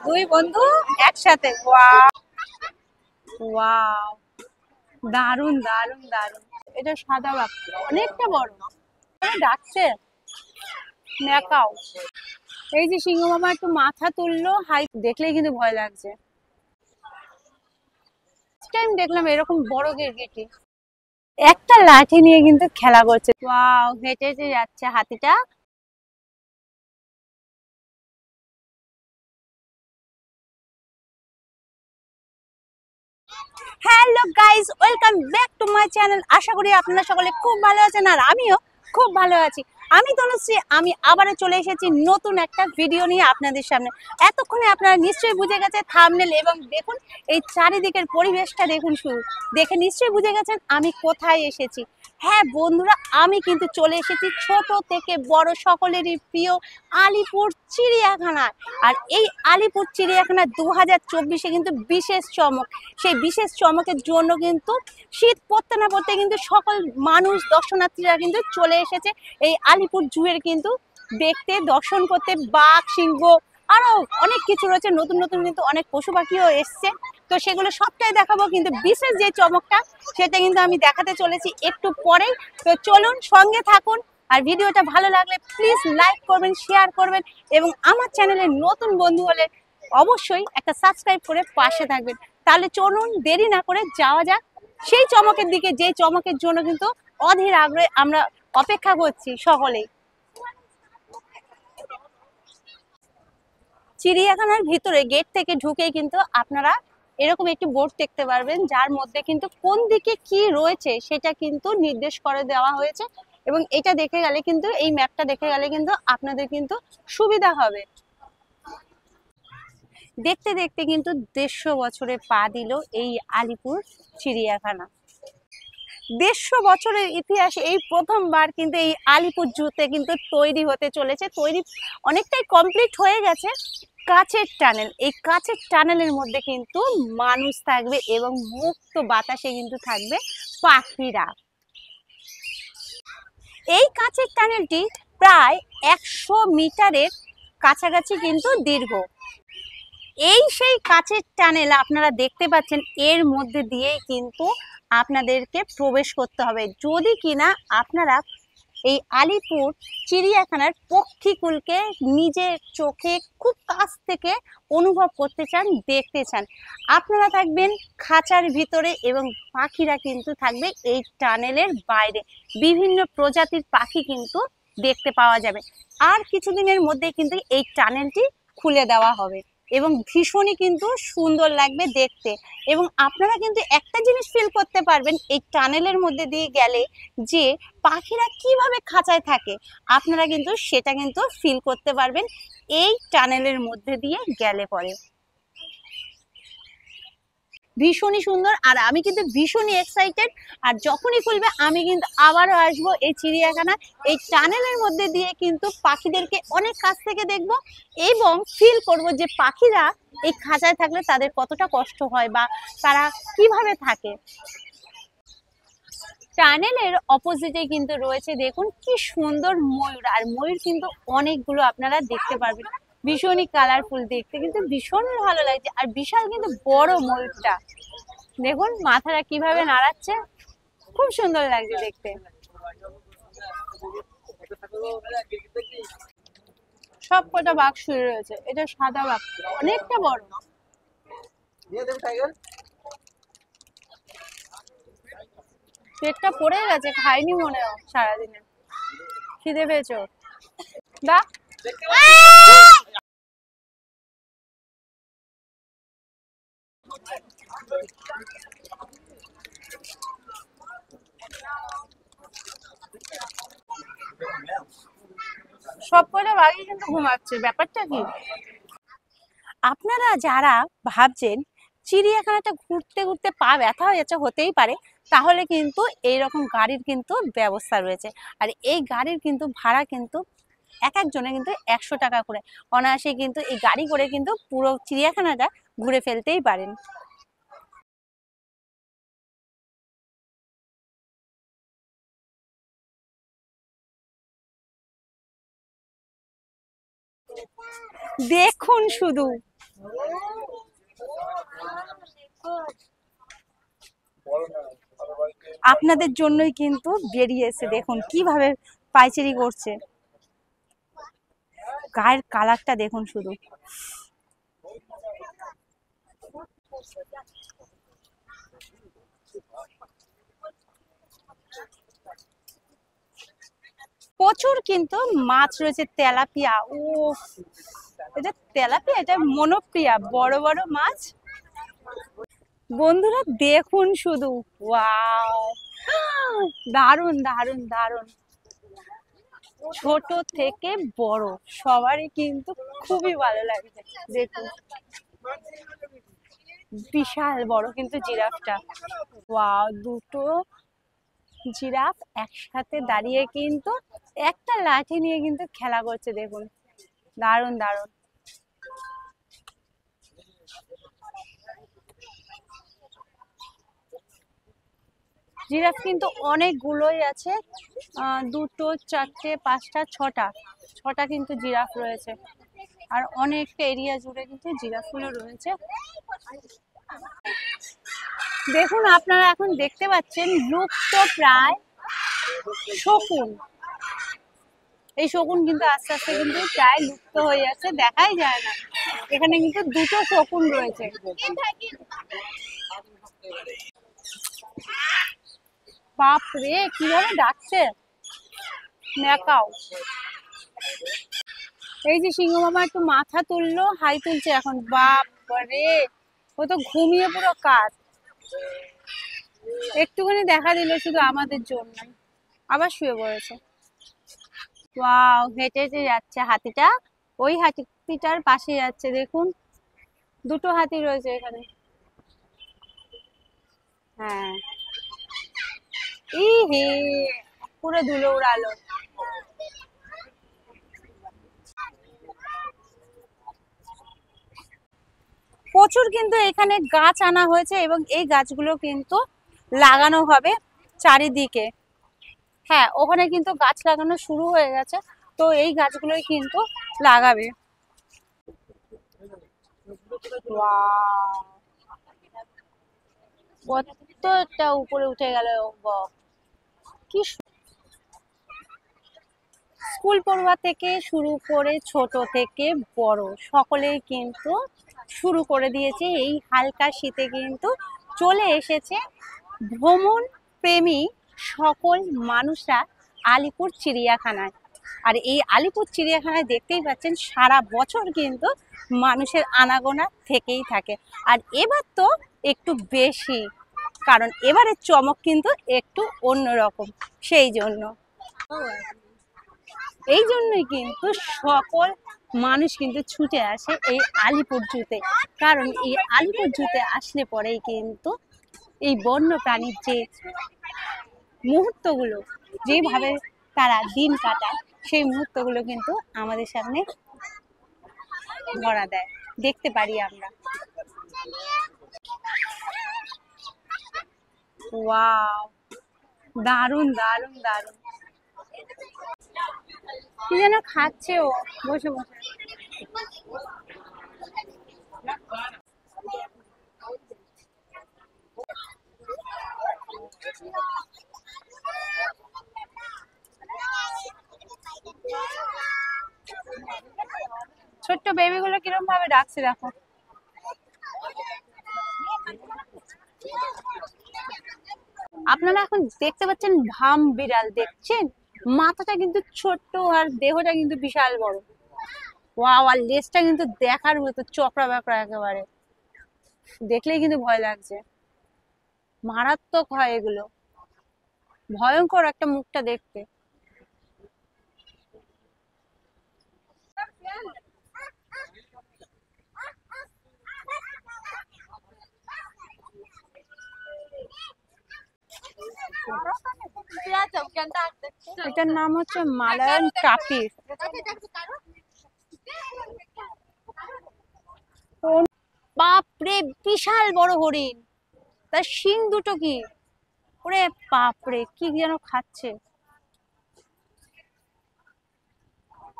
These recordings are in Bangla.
দুই বন্ধু একসাথে। ওয়াও ওয়াও, দারুন দারুন দারুন। এটা সাদা বাঘ, অনেকটা বড়। ডাকছে ম্যাকাও। এই যে সিংহ মামা একটু মাথা তুললো, হাই দেখলেই কিন্তু ভয় লাগছে। টাইম দেখলাম এরকম বড় গিরগিটি একটা লাঠি নিয়ে কিন্তু খেলা করছে। ওয়াও, হেঁটে হেঁটে যাচ্ছে হাতিটা। Hello guys, welcome back to my channel. আশা করি আপনারা সকলে খুব ভালো আছেন আর আমিও খুব ভালো আছি। আমি তনুশ্রী, আমি আবারও চলে এসেছি নতুন একটা ভিডিও নিয়ে আপনাদের সামনে। এতক্ষণে আপনারা নিশ্চয়ই বুঝে গেছে থাম্বনেল এবং দেখুন এই চারিদিকের পরিবেশটা দেখুন, শুধু দেখে নিশ্চয়ই বুঝে গেছেন আমি কোথায় এসেছি। হ্যাঁ বন্ধুরা, আমি কিন্তু চলে এসেছি ছোট থেকে বড় সকলেরই প্রিয় আলিপুর চিড়িয়াখানায়। আর এই আলিপুর চিড়িয়াখানা 2024-এ কিন্তু বিশেষ চমক। সেই বিশেষ চমকের জন্য কিন্তু শীত পড়তে না পড়তে কিন্তু সকল মানুষ দর্শনার্থীরা কিন্তু চলে এসেছে এই আলিপুর জুয়ের কিন্তু দেখতে, দর্শন করতে। বাঘ, সিংহ আরো অনেক কিছু রয়েছে, নতুন নতুন কিন্তু অনেক পশু পাখিও এসছে। তো সেগুলো সবটাই দেখাবো, কিন্তু বিশেষ যে চমকটা সেটা কিন্তু আমি দেখাতে চলেছি একটু পরেই। তো চলুন সঙ্গে থাকুন। আর ভিডিওটা ভালো লাগলে প্লিজ লাইক করবেন, শেয়ার করবেন এবং আমার চ্যানেলে নতুন বন্ধু হলে অবশ্যই একটা সাবস্ক্রাইব করে পাশে থাকবেন। তাহলে চলুন দেরি না করে যাওয়া যাক সেই চমকের দিকে, যে চমকের জন্য কিন্তু অধীর আগ্রহে আমরা অপেক্ষা করছি সকলেই। চিড়িয়াখানার ভিতরে গেট থেকে ঢুকেই কিন্তু আপনারা এরকম একটি বোর্ড দেখতে পারবেন, যার মধ্যে কিন্তু কোন দিকে কি রয়েছে সেটা কিন্তু নির্দেশ করে দেওয়া হয়েছে। এবং এটা দেখে গেলে কিন্তু, এই ম্যাপটা দেখে গেলে কিন্তু আপনাদের কিন্তু সুবিধা হবে। দেখতে দেখতে কিন্তু 150 বছরে পা দিল এই আলিপুর চিড়িয়াখানা। 150 বছরের ইতিহাসে এই প্রথমবার কিন্তু এই আলিপুর জুতে কিন্তু তৈরি হতে চলেছে। তৈরি অনেকটাই কমপ্লিট হয়ে গেছে। কাচের টানেল, এই কাচের টানেলের মধ্যে কিন্তু মানুষ থাকবে এবং মুক্ত বাতাসে কিন্তু থাকবে পাখিরা। এই কাচের টানেলটি প্রায় 100 মিটারের কাছাকাছি কিন্তু দীর্ঘ। এই সেই কাচের টানেল আপনারা দেখতে পাচ্ছেন, এর মধ্যে দিয়েই কিন্তু আপনাদেরকে প্রবেশ করতে হবে যদি কিনা আপনারা এই আলিপুর চিড়িয়াখানার পক্ষীকুলকে নিজের চোখে খুব কাছ থেকে অনুভব করতে চান, দেখতে চান। আপনারা থাকবেন খাঁচার ভিতরে এবং পাখিরা কিন্তু থাকবে এই টানেলের বাইরে। বিভিন্ন প্রজাতির পাখি কিন্তু দেখতে পাওয়া যাবে। আর কিছুদিনের মধ্যে কিন্তু এই টানেলটি খুলে দেওয়া হবে এবং ভীষণই কিন্তু সুন্দর লাগবে দেখতে। এবং আপনারা কিন্তু একটা জিনিস ফিল করতে পারবেন এই টানেলের মধ্যে দিয়ে গেলে, যে পাখিরা কিভাবে খাঁচায় থাকে আপনারা কিন্তু সেটা কিন্তু ফিল করতে পারবেন এই টানেলের মধ্যে দিয়ে গেলে পরে। ভীষণই সুন্দর আর আমি কিন্তু ভীষণই এক্সাইটেড। আর যখনই খুলবে আমি কিন্তু আবারও আসবো এই চিড়িয়াখানা। এই টানেলের মধ্যে দিয়ে কিন্তু পাখিদেরকে অনেক কাছ থেকে দেখব এবং ফিল করব যে পাখিরা এই খাঁচায় থাকলে তাদের কতটা কষ্ট হয় বা তারা কিভাবে থাকে। টানেলের অপোজিটে কিন্তু রয়েছে, দেখুন কি সুন্দর ময়ূর। আর ময়ূর কিন্তু অনেকগুলো আপনারা দেখতে পারবেন, ভীষণই কালারফুল, দেখতে কিন্তু ভীষণ ভালো লাগছে। আর বিশাল কিন্তু বড় ময়ূরটা, দেখুন মাথাটা কিভাবে নাড়াচ্ছে, খুব সুন্দর লাগছে দেখতে। সব কটা বাঘ শুয়ে রয়েছে, এটা সাদা বাঘ, অনেকটা বড়। পেটটা পড়ে গেছে, খাইনি মনে হয় সারাদিনে, খিদে পেয়েছো দা। সব কটা বাঘই কিন্তু ঘুমাচ্ছে, ব্যাপারটা কি? আপনারা যারা ভাবছেন চিড়িয়াখানাটা ঘুরতে ঘুরতে পা ব্যথা হয়ে যাচ্ছে, হতেই পারে, তাহলে কিন্তু এইরকম গাড়ির কিন্তু ব্যবস্থা রয়েছে। আর এই গাড়ির কিন্তু ভাড়া কিন্তু এক একজনে কিন্তু 100 টাকা করে, অনায়াসে কিন্তু এই গাড়ি করে কিন্তু পুরো চিড়িয়াখানাটা ঘুরে ফেলতেই পারেন। দেখুন শুধু আপনাদের জন্যই কিন্তু বেরিয়েছে, দেখুন কিভাবে পাইচারি করছে। গায়ের কালারটা দেখুন শুধু। প্রচুর কিন্তু মাছ রয়েছে, তেলাপিয়া। ও, এটা তেলাপিয়া, এটা মনোপ্রিয়া, বড় বড় মাছ। বন্ধুরা দেখুন শুধু, ওয়াও, দারুন দারুন দারুন। ছোট থেকে বড় সবারই কিন্তু খুবই ভালো লাগছে। দেখুন বিশাল বড় কিন্তু জিরাফটা। ওয়াও, দুটো জিরাফ একসাথে দাঁড়িয়ে কিন্তু একটা লাঠি নিয়ে কিন্তু খেলা করছে, দেখুন দারুন দারুন। জিরাফ কিন্তু অনেকগুলোই আছে, দুটো, চারটে, পাঁচটা, ছটা, ছটা কিন্তু জিরাফ রয়েছে। আর অনেকটা এরিয়া জুড়ে কিন্তু জিরাফগুলো রয়েছে। দেখুন আপনারা এখন দেখতে পাচ্ছেন লুপ্ত প্রায় শকুন। এই শকুন কিন্তু আস্তে আস্তে কিন্তু প্রায় লুপ্ত হয়ে যাচ্ছে, দেখাই যায় না। এখানে কিন্তু দুটো শকুন রয়েছে। বাপ রে, কিভাবে ডাকছে, ম্যাকাও। এই যে সিংহ মামা একটু মাথা তুললো, হাই তুলছে এখন। বাপ রে, ও তো ঘুমিয়ে পুরো কাত। একটুখানি দেখা দিল শুধু আমাদের জন্য, আবার শুয়ে পড়েছে। ওয়াও, হেঁটে হেঁটে যাচ্ছে হাতিটা, ওই হাতিটার পাশে যাচ্ছে। দেখুন দুটো হাতি রয়েছে এখানে। হ্যাঁ, ই হে, পুরো ধুলো উড়ালো। প্রচুর কিন্তু এখানে গাছ আনা হয়েছে এবং এই গাছগুলো কিন্তু লাগানো হবে চারিদিকে। হ্যাঁ, ওখানে কিন্তু গাছ লাগানো শুরু হয়ে গেছে, তো এই গাছগুলোই কিন্তু লাগাবে। ওয়াও, কতটা উপরে উঠে গেল। কি স্কুল পড়ুয়া থেকে শুরু করে ছোট থেকে বড় সকলেই কিন্তু শুরু করে দিয়েছে এই হালকা শীতে। কিন্তু চলে এসেছে ভ্রমণ প্রেমী সকল মানুষরা আলিপুর চিড়িয়াখানায়। আর এই আলিপুর চিড়িয়াখানায় দেখতেই পাচ্ছেন সারা বছর কিন্তু মানুষের আনাগোনা থেকেই থাকে। আর এবার তো একটু বেশি, কারণ এবারের চমক কিন্তু একটু অন্যরকম। সেই জন্য, এই জন্যই কিন্তু সকল মানুষ কিন্তু ছুটে আসে এই আলিপুর জুতে। কারণ এই আলিপুর জুতে আসলে পরেই কিন্তু এই বন্য প্রাণীর যে মুহূর্তগুলো, যেভাবে তারা দিন কাটায়, সেই মুহূর্তগুলো কিন্তু আমাদের সামনে ধরা দেয়, দেখতে পারি আমরা। ওয়াও, দারুন দারুন দারুন। কি যেন খাচ্ছে ও বসে বসে। ছোট্ট বেবি গুলো কিরম ভাবে ডাকছে দেখো। আপনারা এখন দেখতে পাচ্ছেন ভাম বিড়াল, দেখছেন মাথাটা কিন্তু ছোট্ট আর দেহটা কিন্তু বিশাল বড়। ওয়াও, আর লেজটা কিন্তু দেখার মতো চকরা বাকরা একেবারে, দেখলেই কিন্তু ভয় লাগছে। মারাত্মক হয় এগুলো, ভয়ঙ্কর একটা মুখটা দেখতে। এটার নাম হচ্ছে মালায়ান টাপির। বাপরে, বিশাল বড় হরিণ, তার শিং দুটো কি, ওরে বাপরে, কি যেন খাচ্ছে,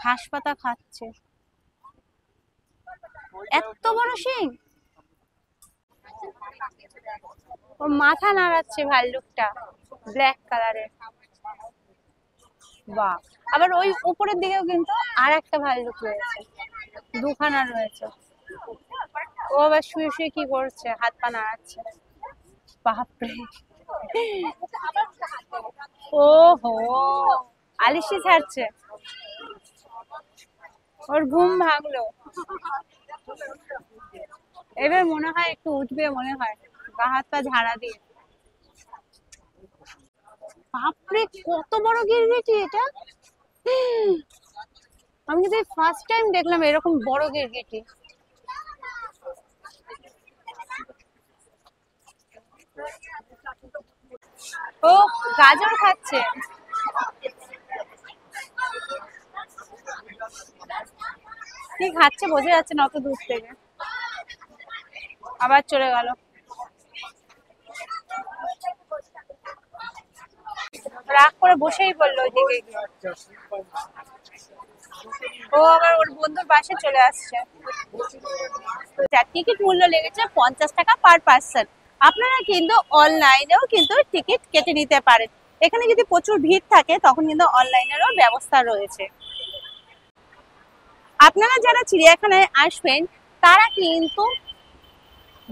ঘাস পাতা খাচ্ছে। এত বড় শিং! ও মাথা নাড়াচ্ছে ভাল্লুকটা, ব্ল্যাক কালারের। বাহ! আবার ওই উপরের দিকেও কিন্তু আর একটা ভাল্লুক রয়েছে, দুখানা রয়েছে। ও আবার শুয়ে শুয়ে কি করছে, হাত পা নাড়াচ্ছে। বাপরে! ও হো, আলিশি ছাড়ছে, ওর ঘুম ভাঙলো। এবার মনে হয় একটু উঠবে, মনে হয় গা হাত পা ঝাড়া দিয়ে। বাপরে, কত বড় গিরগিটি এটা! আমি কিন্তু ফার্স্ট টাইম দেখলাম এরকম বড় গিরগিটি। ও গাজর খাচ্ছে। কি খাচ্ছে বোঝা যাচ্ছে না অত দূর থেকে। আবার চলে গেল। রাগ করে বসেই পড়লো ওইদিকে গিয়ে। ও আবার ওর বন্ধুর বাসে চলে আসছে। যার টিকিট মূল্য লেগেছে 50 টাকা পার পার্সন। আপনারা কিন্তু অনলাইনেও কিন্তু টিকিট কেটে নিতে পারেন। এখানে যদি প্রচুর ভিড় থাকে তখন কিন্তু অনলাইনেরও ব্যবস্থা রয়েছে। আপনারা যারা চিড়িয়াখানায় আসবেন তারা কিন্তু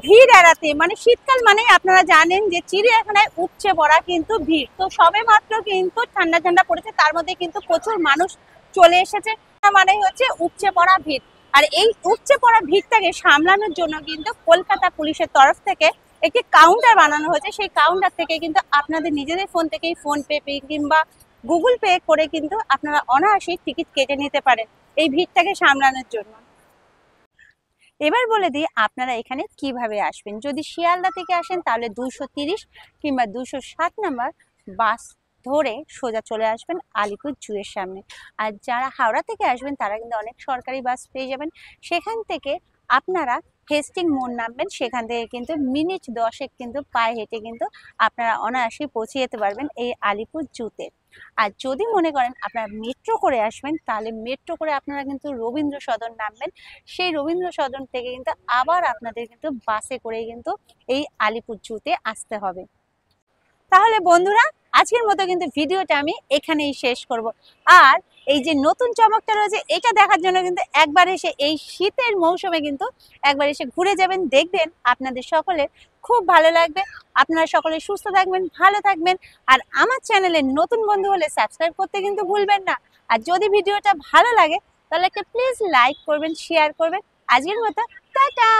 ভিড় এড়াতে, মানে শীতকাল মানেই আপনারা জানেন যে চিড়িয়াখানায় উপচে পড়া কিন্তু ভিড়। তো সবে মাত্র কিন্তু ঠান্ডা ঠান্ডা পড়েছে, তার মধ্যে কিন্তু প্রচুর মানুষ চলে এসেছে, মানেই হচ্ছে উপচে পড়া ভিড়। আর এই উপচে পড়া ভিড়টাকে সামলানোর জন্য কিন্তু কলকাতা পুলিশের তরফ থেকে একটি কাউন্টার বানানো হয়েছে। সেই কাউন্টার থেকে কিন্তু আপনাদের নিজেদের ফোন থেকেই ফোন পে কিংবা গুগল পে করে কিন্তু আপনারা অনায়াসেই টিকিট কেটে নিতে পারেন এই ভিড়টাকে সামলানোর জন্য। এবার বলে দিই আপনারা এখানে কিভাবে আসবেন। যদি শিয়ালদা থেকে আসেন তাহলে 230 কিংবা 207 নাম্বার বাস ধরে সোজা চলে আসবেন আলিপুর জুয়ের সামনে। আর যারা হাওড়া থেকে আসবেন তারা কিন্তু অনেক সরকারি বাস পেয়ে যাবেন। সেখান থেকে আপনারা হেস্টিং মোড় নামবেন, সেখান থেকে কিন্তু মিনিট 10 কিন্তু পায়ে হেঁটে কিন্তু আপনারা অনায়াসেই পৌঁছে যেতে পারবেন এই আলিপুর জুতে। আর যদি মনে করেন আপনারা মেট্রো করে আসবেন তাহলে মেট্রো করে আপনারা কিন্তু রবীন্দ্র সদন নামবেন। সেই রবীন্দ্র সদন থেকে কিন্তু আবার আপনাদের কিন্তু বাসে করে কিন্তু এই আলিপুর জুতে আসতে হবে। তাহলে বন্ধুরা আজকের মতো কিন্তু ভিডিওটা আমি এখানেই শেষ করব। আর এই যে নতুন চমকটা রয়েছে এটা দেখার জন্য কিন্তু একবার এসে এই শীতের মৌসুমে কিন্তু একবার এসে ঘুরে যাবেন, দেখবেন আপনাদের সকলের খুব ভালো লাগবে। আপনারা সকলে সুস্থ থাকবেন, ভালো থাকবেন। আর আমার চ্যানেলের নতুন বন্ধু হলে সাবস্ক্রাইব করতে কিন্তু ভুলবেন না। আর যদি ভিডিওটা ভালো লাগে তাহলে একটা প্লিজ লাইক করবেন, শেয়ার করবেন। আজকের মতো টাটা।